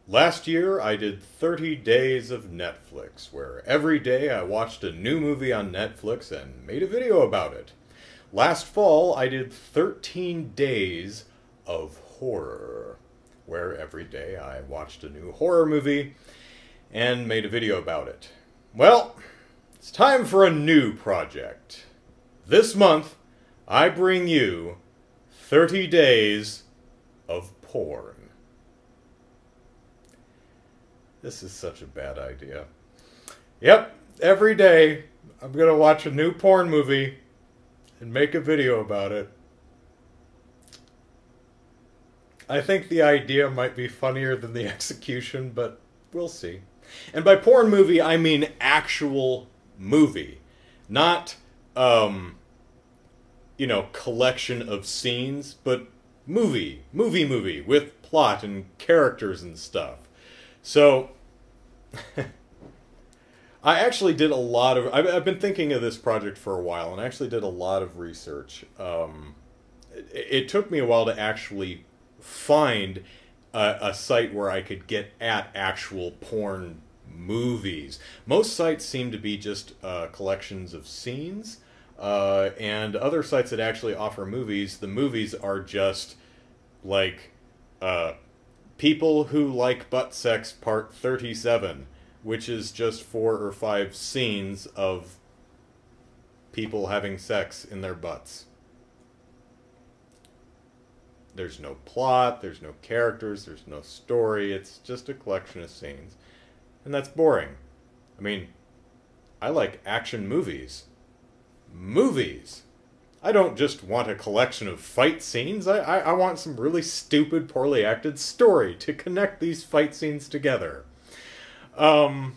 Last year, I did 30 days of Netflix, where every day I watched a new movie on Netflix and made a video about it. Last fall, I did 13 days of horror, where every day I watched a new horror movie and made a video about it. Well, it's time for a new project. This month, I bring you 30 days of porn. This is such a bad idea. Yep, every day I'm going to watch a new porn movie and make a video about it. I think the idea might be funnier than the execution, but we'll see. And by porn movie, I mean actual movie. Not, collection of scenes, but movie with plot and characters and stuff. So, I actually did a lot of... I've been thinking of this project for a while, and I actually did a lot of research. It took me a while to actually find a site where I could get at actual porn movies. Most sites seem to be just collections of scenes, and other sites that actually offer movies, the movies are just like... People Who Like Butt Sex Part 37, which is just 4 or 5 scenes of people having sex in their butts. There's no plot, there's no characters, there's no story, it's just a collection of scenes. And that's boring. I mean, I like action movies. Movies! I don't just want a collection of fight scenes. I want some really stupid, poorly acted story to connect these fight scenes together. So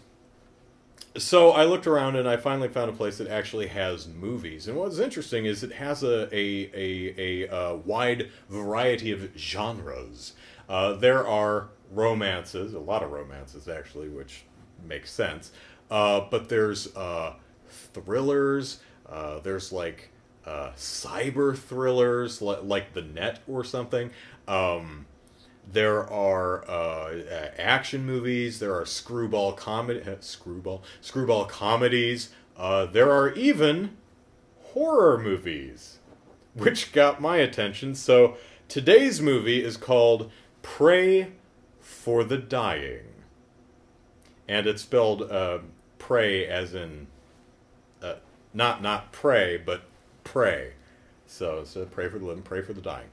I looked around and I finally found a place that actually has movies. And what's interesting is it has a wide variety of genres. There are romances, a lot of romances actually, which makes sense. But there's thrillers, there's like... cyber thrillers like The Net or something. There are action movies. There are screwball comedies. There are even horror movies, which got my attention. So today's movie is called Pray for the Dying, and it's spelled pray as in not pray, but pray. So pray for the living, pray for the dying.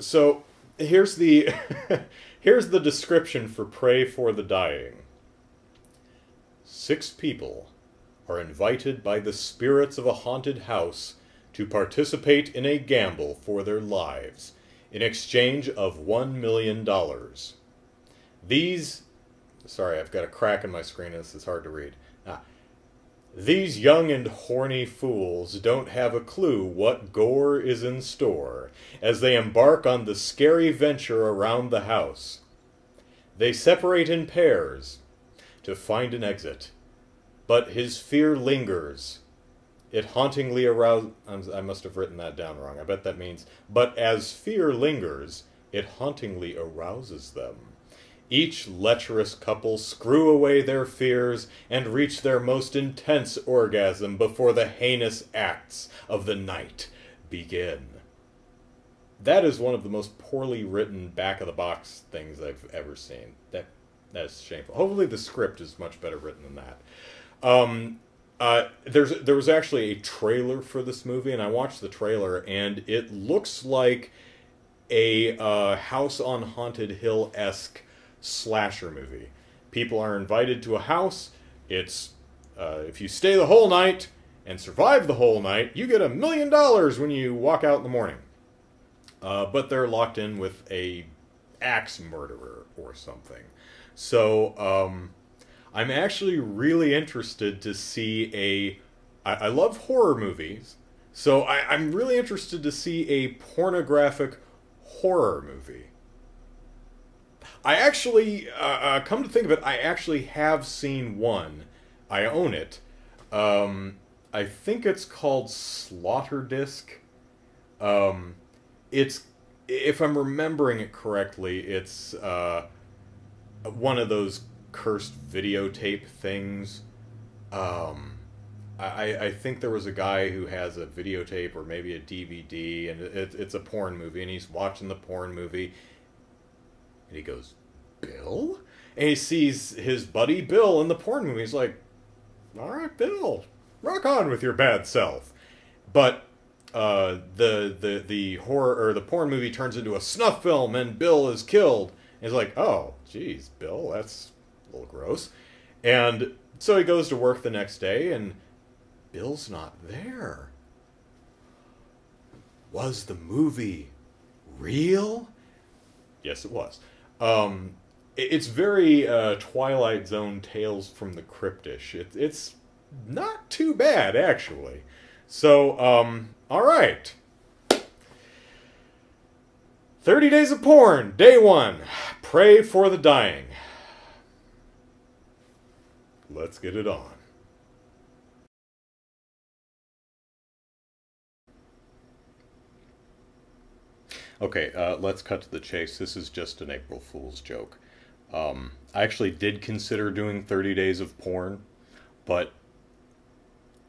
So here's the here's the description for Pray for the Dying. 6 people are invited by the spirits of a haunted house to participate in a gamble for their lives in exchange of $1 million. Sorry, I've got a crack in my screen. This is hard to read. These young and horny fools don't have a clue what gore is in store as they embark on the scary venture around the house. They separate in pairs to find an exit, but his fear lingers. It hauntingly arouses... I must have written that down wrong. I bet that means, but as fear lingers, it hauntingly arouses them. Each lecherous couple screw away their fears and reach their most intense orgasm before the heinous acts of the night begin. That is one of the most poorly written back-of-the-box things I've ever seen. That's shameful. Hopefully the script is much better written than that. There was actually a trailer for this movie, and I watched the trailer, and it looks like a House on Haunted Hill-esque slasher movie. People are invited to a house. It's if you stay the whole night and survive the whole night, you get $1 million when you walk out in the morning. But they're locked in with a axe murderer or something. So I'm actually really interested to see I love horror movies, so I'm really interested to see a pornographic horror movie. I actually, come to think of it, I actually have seen one. I own it. I think it's called Slaughter Disc. It's, if I'm remembering it correctly, it's one of those cursed videotape things. Um, I think there was a guy who has a videotape or maybe a DVD, and it's a porn movie, and he's watching the porn movie, and he goes, Bill? And he sees his buddy Bill in the porn movie. He's like, all right, Bill, rock on with your bad self. But the horror or the porn movie turns into a snuff film, and Bill is killed. And he's like, oh, geez, Bill, that's a little gross. And so he goes to work the next day, and Bill's not there. Was the movie real? Yes, it was. It's very Twilight Zone Tales from the Cryptish. It's not too bad, actually. So, all right. 30 Days of Porn, Day 1. Pray for the Dying. Let's get it on. Okay, let's cut to the chase. This is just an April Fool's joke. I actually did consider doing 30 Days of Porn, but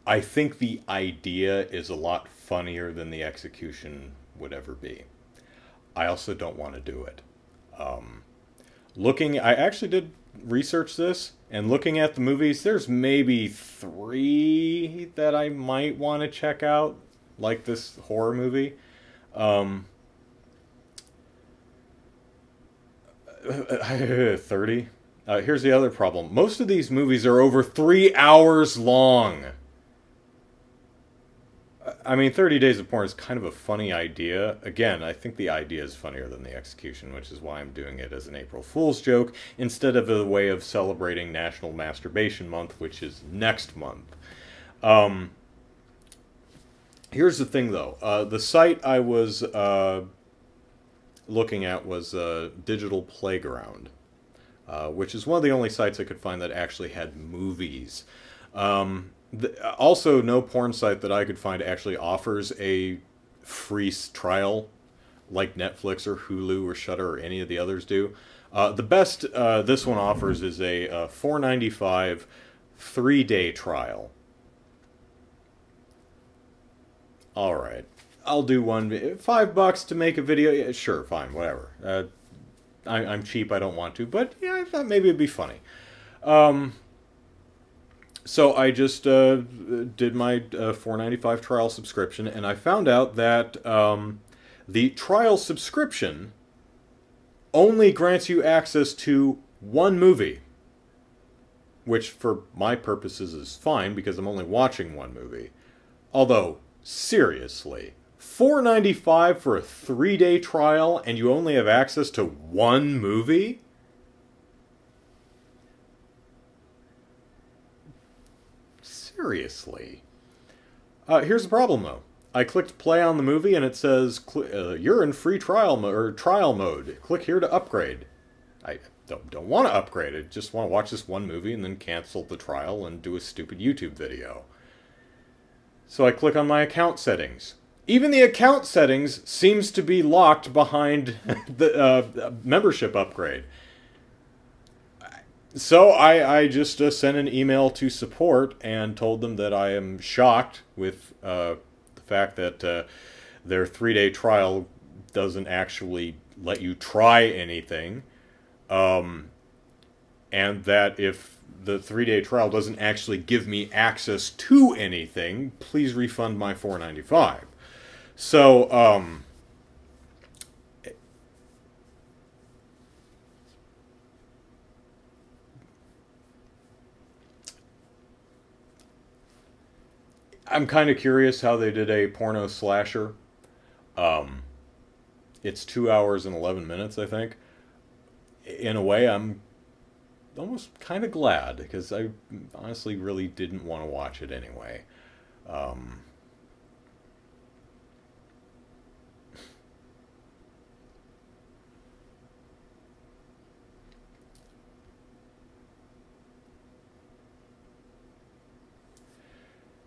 I think the idea is a lot funnier than the execution would ever be. I also don't want to do it. I actually did research this, and looking at the movies, there's maybe 3 that I might want to check out, like this horror movie. 30. Here's the other problem. Most of these movies are over 3 hours long. I mean, 30 Days of Porn is kind of a funny idea. Again, I think the idea is funnier than the execution, which is why I'm doing it as an April Fool's joke, instead of a way of celebrating National Masturbation Month, which is next month. Here's the thing, though. The site I was looking at was Digital Playground, which is one of the only sites I could find that actually had movies. Also, no porn site that I could find actually offers a free trial like Netflix or Hulu or Shudder or any of the others do. The best this one offers is a $4.95 3-day trial. All right, I'll do one. $5 to make a video. Yeah, sure, fine, whatever. I'm cheap. I don't want to, but yeah, I thought maybe it'd be funny. So I just did my $4.95 trial subscription, and I found out that the trial subscription only grants you access to one movie, which for my purposes is fine because I'm only watching one movie. Although, seriously, $4.95 for a 3-day trial and you only have access to one movie? Seriously. Here's the problem, though. I clicked play on the movie, and it says, you're in free trial mode. Click here to upgrade. I don't want to upgrade. I just want to watch this one movie and then cancel the trial and do a stupid YouTube video. So I click on my account settings. Even the account settings seems to be locked behind the membership upgrade. So I just sent an email to support and told them that I am shocked with the fact that their 3-day trial doesn't actually let you try anything, and that if the 3-day trial doesn't actually give me access to anything, please refund my $4.95. So, I'm kind of curious how they did a porno slasher. It's 2 hours and 11 minutes, I think. In a way, I'm almost kind of glad, because I honestly really didn't want to watch it anyway.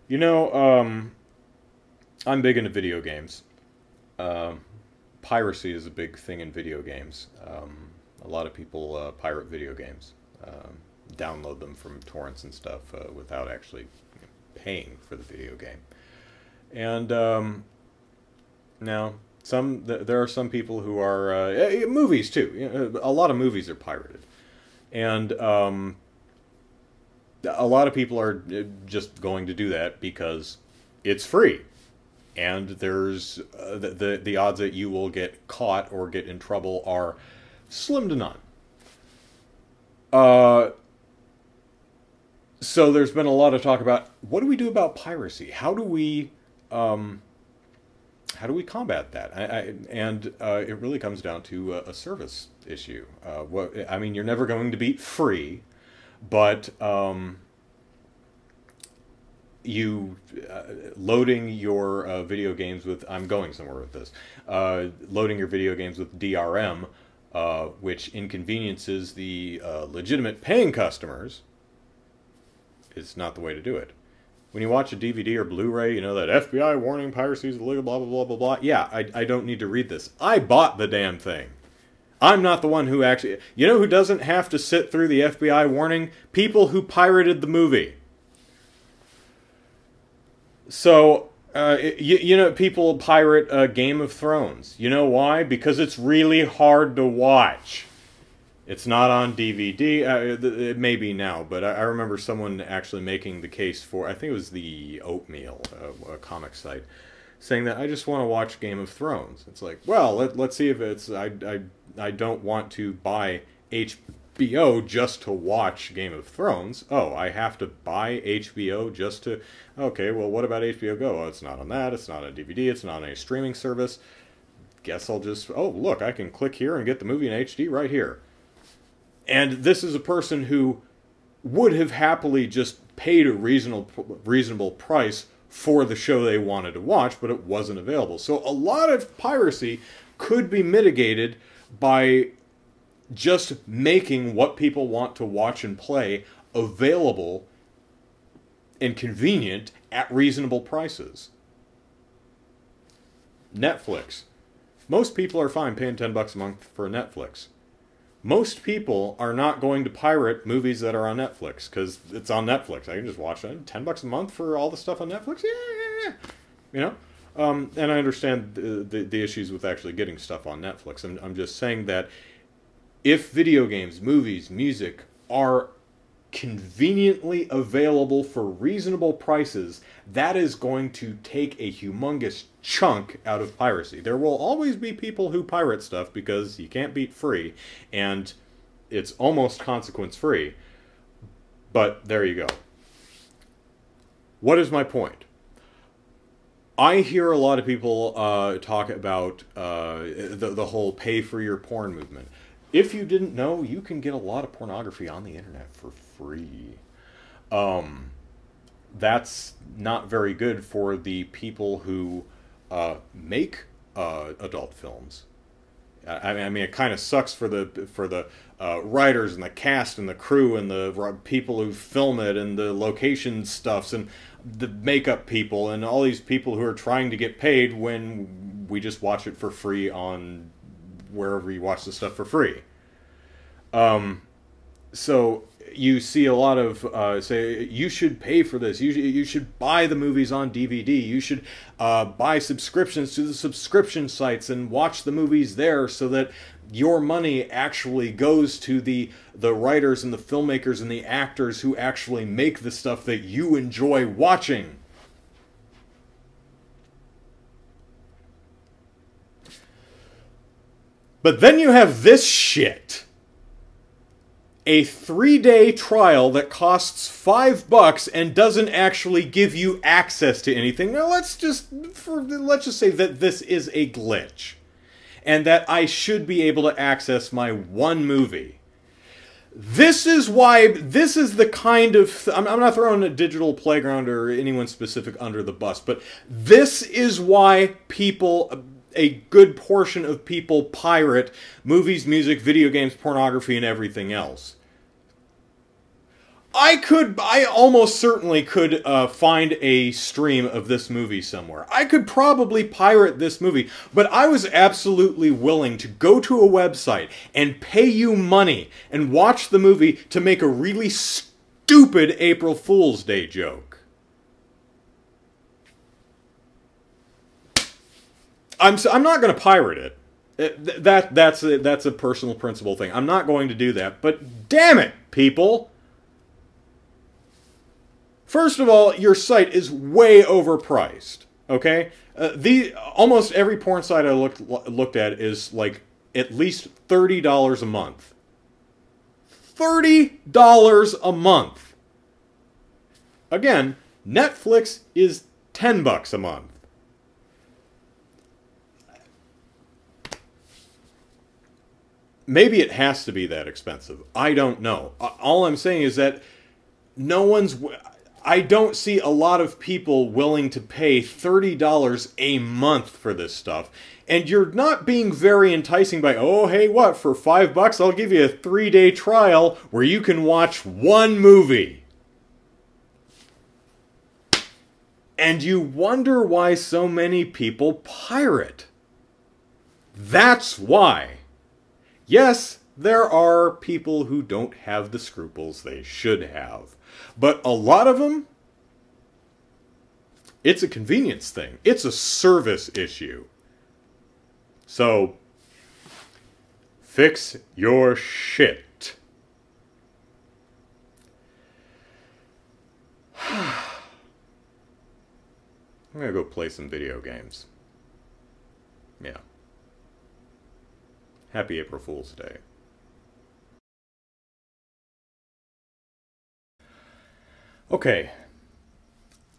You know, I'm big into video games. Piracy is a big thing in video games. A lot of people pirate video games, download them from torrents and stuff without actually paying for the video game. And now, there are some people who are movies too. You know, a lot of movies are pirated, and a lot of people are just going to do that because it's free, and there's the odds that you will get caught or get in trouble are slim to none. So there's been a lot of talk about what do we do about piracy? How do we combat that? It really comes down to a service issue. I mean, you're never going to beat free, but loading your video games with, I'm going somewhere with this, loading your video games with DRM, which inconveniences the legitimate paying customers, is not the way to do it. When you watch a DVD or Blu-ray, you know that FBI warning, piracy is illegal, blah, blah, blah, blah, blah. Yeah, I don't need to read this. I bought the damn thing. I'm not the one who actually... You know who doesn't have to sit through the FBI warning? People who pirated the movie. So, you know, people pirate Game of Thrones. You know why? Because it's really hard to watch. It's not on DVD. It may be now, but I remember someone actually making the case for, I think it was the Oatmeal, a comic site, saying that I just want to watch Game of Thrones. It's like, well, let's see if it's, I don't want to buy HBO just to watch Game of Thrones. Oh, I have to buy HBO just to, okay, well, what about HBO Go? Oh, it's not on that, it's not on DVD, it's not on a streaming service. Guess I'll just, oh, look, I can click here and get the movie in HD right here. And this is a person who would have happily just paid a reasonable price for the show they wanted to watch, but it wasn't available. So a lot of piracy could be mitigated by just making what people want to watch and play available and convenient at reasonable prices. Netflix. Most people are fine paying $10 a month for Netflix. Most people are not going to pirate movies that are on Netflix because it's on Netflix. I can just watch it. $10 a month for all the stuff on Netflix? Yeah. You know? And I understand the issues with actually getting stuff on Netflix. I'm just saying that if video games, movies, music are conveniently available for reasonable prices, that is going to take a humongous chunk out of piracy. There will always be people who pirate stuff because you can't beat free, and it's almost consequence free. But there you go. What is my point? I hear a lot of people talk about the whole pay for your porn movement. If you didn't know, you can get a lot of pornography on the internet for free. That's not very good for the people who make adult films. I mean, it kind of sucks for the writers and the cast and the crew and the people who film it and the location stuffs and the makeup people and all these people who are trying to get paid when we just watch it for free on wherever you watch the stuff for free. So you see a lot of say you should pay for this. You should buy the movies on DVD. You should buy subscriptions to the subscription sites and watch the movies there, so that your money actually goes to the writers and the filmmakers and the actors who actually make the stuff that you enjoy watching. But then you have this shit. A 3-day trial that costs $5 and doesn't actually give you access to anything. Now let's just say that this is a glitch, and that I should be able to access my one movie. This is why, this is the kind of, I'm not throwing a Digital Playground or anyone specific under the bus, but this is why people, a good portion of people pirate movies, music, video games, pornography, and everything else. I almost certainly could find a stream of this movie somewhere. I could probably pirate this movie, but I was absolutely willing to go to a website and pay you money and watch the movie to make a really stupid April Fool's Day joke. I'm not going to pirate it. That's a personal principle thing. I'm not going to do that, but damn it, people! First of all, your site is way overpriced. Okay, almost every porn site I looked at is like at least $30 a month. $30 a month. Again, Netflix is $10 a month. Maybe it has to be that expensive. I don't know. All I'm saying is that I don't see a lot of people willing to pay $30 a month for this stuff. And you're not being very enticing by, oh, hey, what, for $5 I'll give you a 3-day trial where you can watch one movie. And you wonder why so many people pirate. That's why. Yes, there are people who don't have the scruples they should have. But a lot of them, it's a convenience thing. It's a service issue. So, fix your shit. I'm gonna go play some video games. Yeah. Happy April Fool's Day. Okay,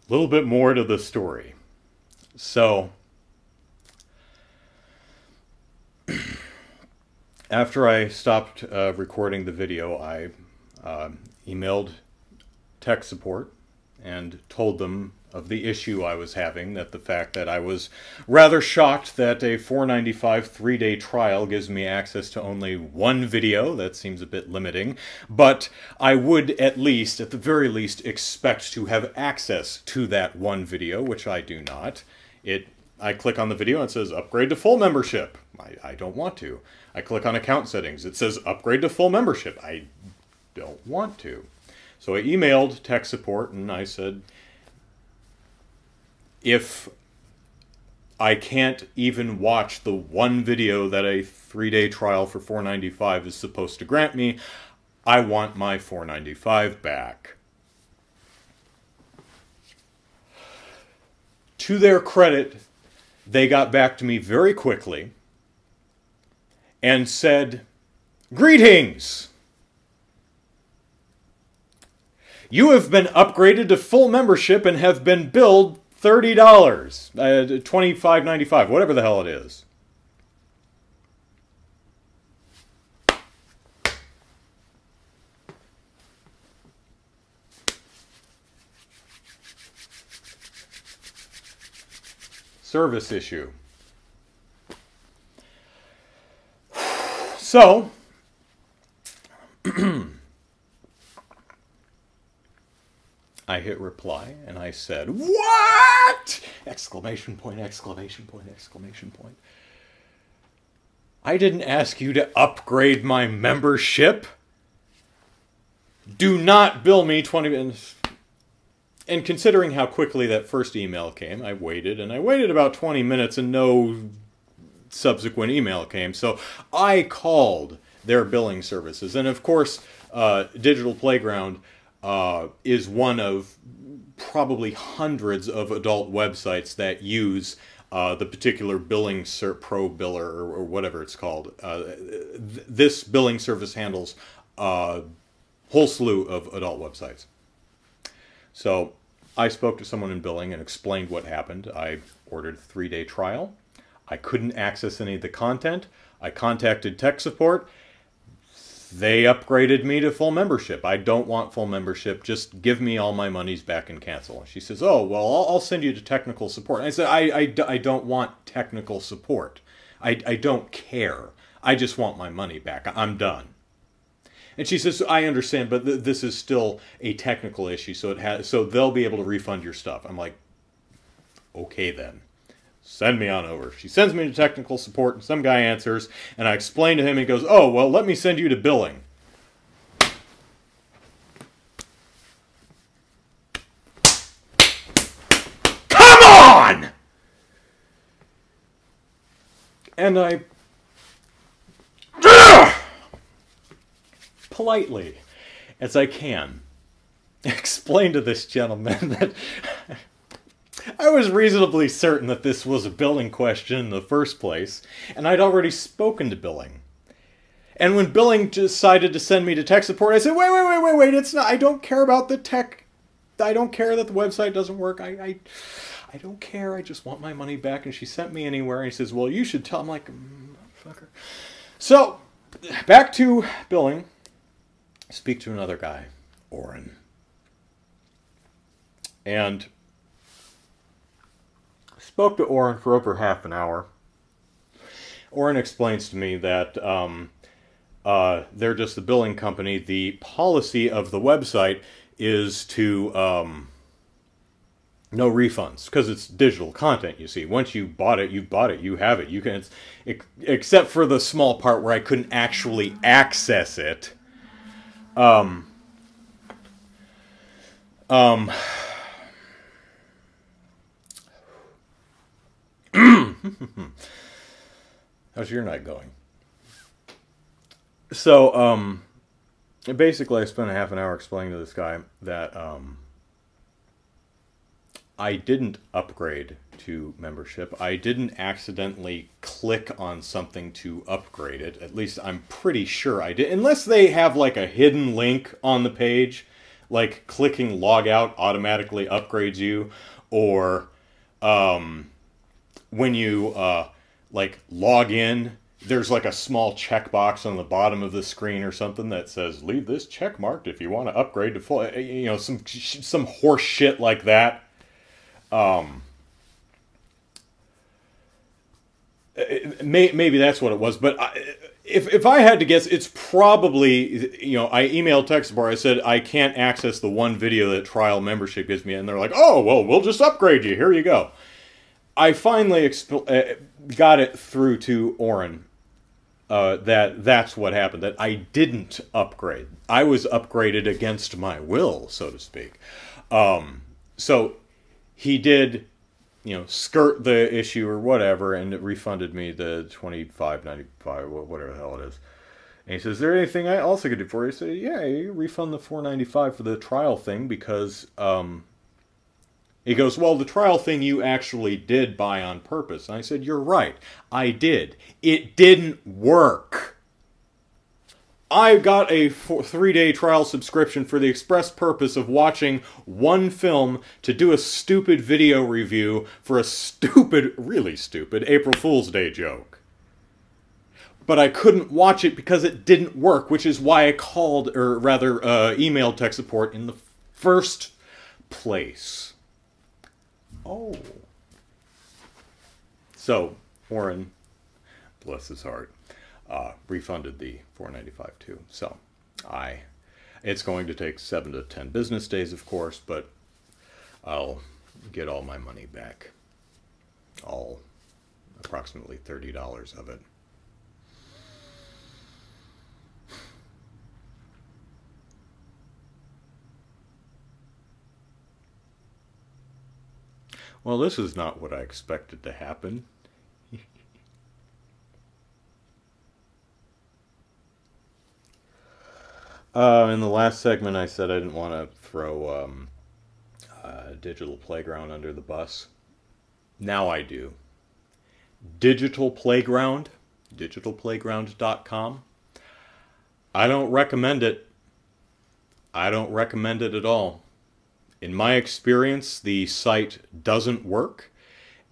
a little bit more to the story. So, after I stopped recording the video, I emailed tech support and told them of the issue I was having, that the fact that I was rather shocked that a $4.95 3-day trial gives me access to only one video. That seems a bit limiting, but I would at the very least, expect to have access to that one video, which I do not. I click on the video and it says upgrade to full membership. I don't want to. I click on account settings. It says upgrade to full membership. I don't want to. So I emailed tech support and I said, if I can't even watch the one video that a 3-day trial for $4.95 is supposed to grant me, I want my $4.95 back. To their credit, they got back to me very quickly and said, "Greetings! You have been upgraded to full membership and have been billed $30, $25.95, whatever the hell it is." Service issue. So, I hit reply and I said, "What?" Exclamation point, exclamation point, exclamation point. I didn't ask you to upgrade my membership. Do not bill me 20 minutes. And considering how quickly that first email came, I waited about 20 minutes and no subsequent email came. So I called their billing services. And of course, Digital Playground is one of probably hundreds of adult websites that use the particular billing pro biller or whatever it's called. This billing service handles a whole slew of adult websites. So I spoke to someone in billing and explained what happened. I ordered a 3-day trial. I couldn't access any of the content. I contacted tech support. They upgraded me to full membership. I don't want full membership. Just give me all my monies back and cancel. She says, "Oh, well, I'll send you to technical support." And I said, I don't want technical support. I don't care. I just want my money back. I'm done. And she says, I understand, but this is still a technical issue, so they'll be able to refund your stuff. I'm like, okay then. Send me on over. She sends me to technical support, and some guy answers, and I explain to him, and he goes, oh, well, let me send you to billing. Come on! And I politely, as I can, explain to this gentleman that I was reasonably certain that this was a billing question in the first place, and I'd already spoken to billing. And when billing decided to send me to tech support, I said, wait, it's not, I don't care about the tech, I don't care that the website doesn't work, I don't care, I just want my money back. And she sent me anywhere, and he says, well, you should tell. I'm like, motherfucker. So, back to billing. Speak to another guy, Oren. And spoke to Oren for over half an hour. Oren explains to me that they're just the billing company. The policy of the website is to no refunds, because it's digital content, you see. Once you bought it, you have it. You can, except for the small part where I couldn't actually access it. How's your night going? So, basically I spent a half an hour explaining to this guy that, I didn't upgrade to membership. I didn't accidentally click on something to upgrade it. At least I'm pretty sure I did. Unless they have like a hidden link on the page, like clicking log out automatically upgrades you, or when you like log in, there's like a small checkbox on the bottom of the screen or something that says, leave this check marked if you want to upgrade to full, you know, some horse shit like that. Maybe that's what it was, but if I had to guess, it's probably, you know, I emailed tech support. I said I can't access the one video that trial membership gives me, and they're like, oh, well, we'll just upgrade you. Here you go. I finally got it through to Oren that's what happened, that I didn't upgrade. I was upgraded against my will, so to speak. So he did, you know, skirt the issue or whatever, and it refunded me the $25.95, whatever the hell it is. And he says, is there anything I also could do for you? I said, yeah, you refund the $4.95 for the trial thing, because, he goes, well, the trial thing you actually did buy on purpose. And I said, you're right, I did. It didn't work. I got a 3-day trial subscription for the express purpose of watching one film to do a stupid video review for a stupid, really stupid, April Fool's Day joke. But I couldn't watch it because it didn't work, which is why I called, or rather emailed tech support in the first place. Oh. So, Warren, bless his heart, refunded the $4.95 too. So, it's going to take 7 to 10 business days, of course, but I'll get all my money back. All approximately $30 of it. Well, this is not what I expected to happen. In the last segment, I said I didn't want to throw Digital Playground under the bus. Now I do. Digital Playground, digitalplayground.com. I don't recommend it. I don't recommend it at all. In my experience, the site doesn't work,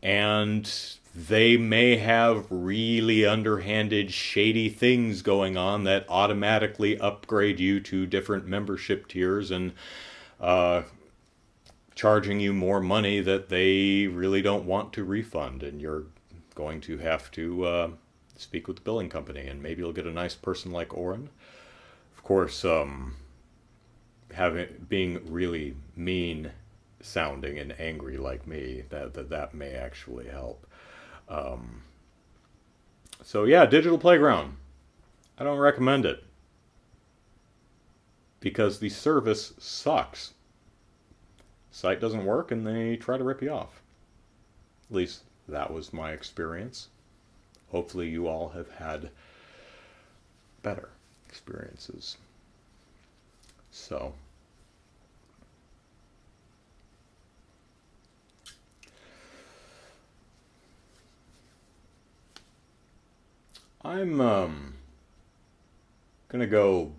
and they may have really underhanded, shady things going on that automatically upgrade you to different membership tiers and charging you more money that they really don't want to refund, and you're going to have to speak with the billing company, and maybe you'll get a nice person like Oren. Of course, being really mean sounding and angry like me, that may actually help. So yeah, Digital Playground. I don't recommend it. Because the service sucks. Site doesn't work and they try to rip you off. At least that was my experience. Hopefully you all have had better experiences. So, I'm gonna go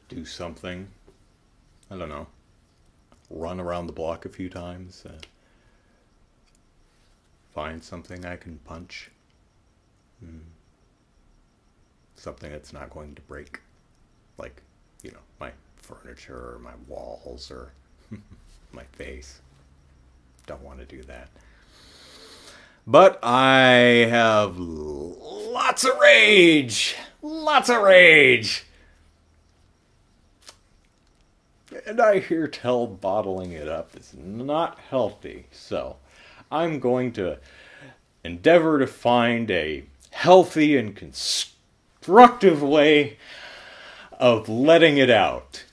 do something. I don't know. Run around the block a few times. Find something I can punch. Something that's not going to break. Like, you know, my furniture or my walls or my face. Don't want to do that. But I have lots of rage! Lots of rage! And I hear tell bottling it up is not healthy. So I'm going to endeavor to find a healthy and constructive way of letting it out.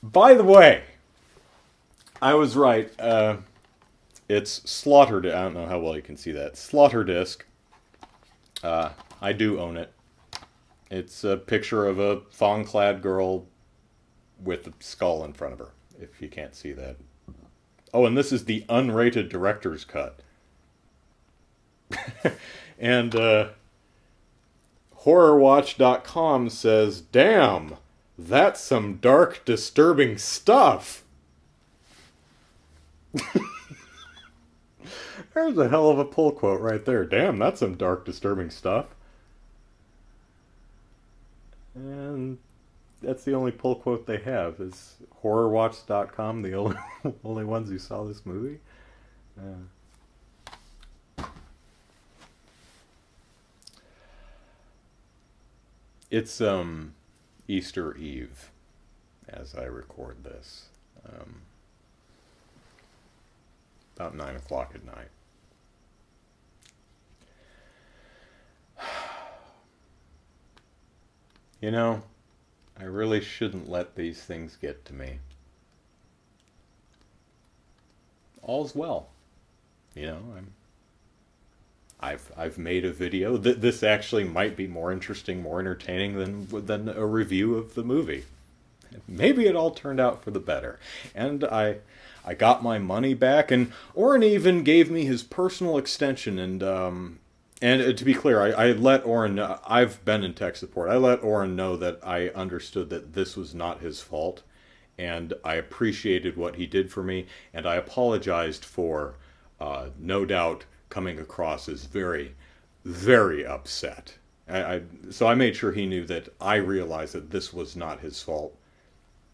By the way, I was right. It's Slaughter. I don't know how well you can see that. Slaughter Disc. I do own it. It's a picture of a thong-clad girl with a skull in front of her, if you can't see that. Oh, and this is the unrated director's cut. And HorrorWatch.com says, "Damn, that's some dark, disturbing stuff." There's a hell of a pull quote right there. Damn, that's some dark, disturbing stuff. And that's the only pull quote they have, is HorrorWatch.com, the only ones who saw this movie. It's Easter Eve as I record this. About 9 o'clock at night. You know, I really shouldn't let these things get to me. All's well. You know, I've made a video. This actually might be more interesting, more entertaining than a review of the movie. Maybe it all turned out for the better. And I got my money back, and Oren even gave me his personal extension, and to be clear, I let Oren know. I've been in tech support. I let Oren know that I understood that this was not his fault, and I appreciated what he did for me, and I apologized for, no doubt, coming across as very, very upset. So I made sure he knew that I realized that this was not his fault,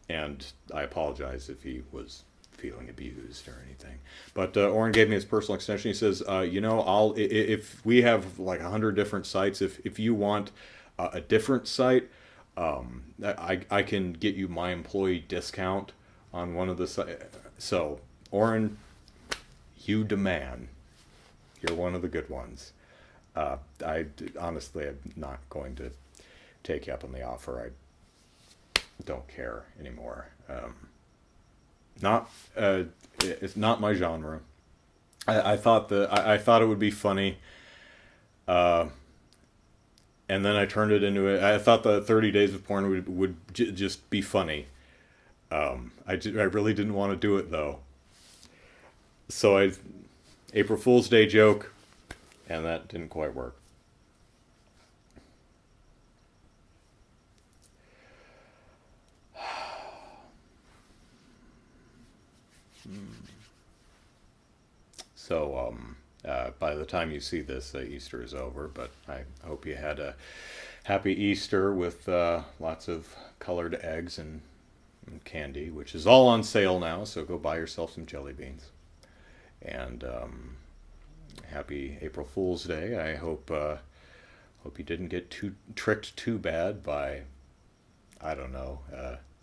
and I apologize if he was feeling abused or anything. But Oren gave me his personal extension. He says, you know, if we have like 100 different sites, if you want a different site, I can get you my employee discount on one of the sites. So, Oren, you demand. You're one of the good ones. Honestly, I'm not going to take you up on the offer. I don't care anymore. It's not my genre. I thought it would be funny, and then I turned it into I thought the 30 Days of Porn would just be funny. I really didn't want to do it though. So April Fool's Day joke, and that didn't quite work. So, by the time you see this, Easter is over, but I hope you had a happy Easter with lots of colored eggs and candy, which is all on sale now, so go buy yourself some jelly beans. And happy April Fool's Day. I hope Hope you didn't get tricked too bad by, I don't know,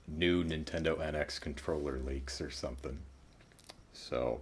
new Nintendo NX controller leaks or something. So...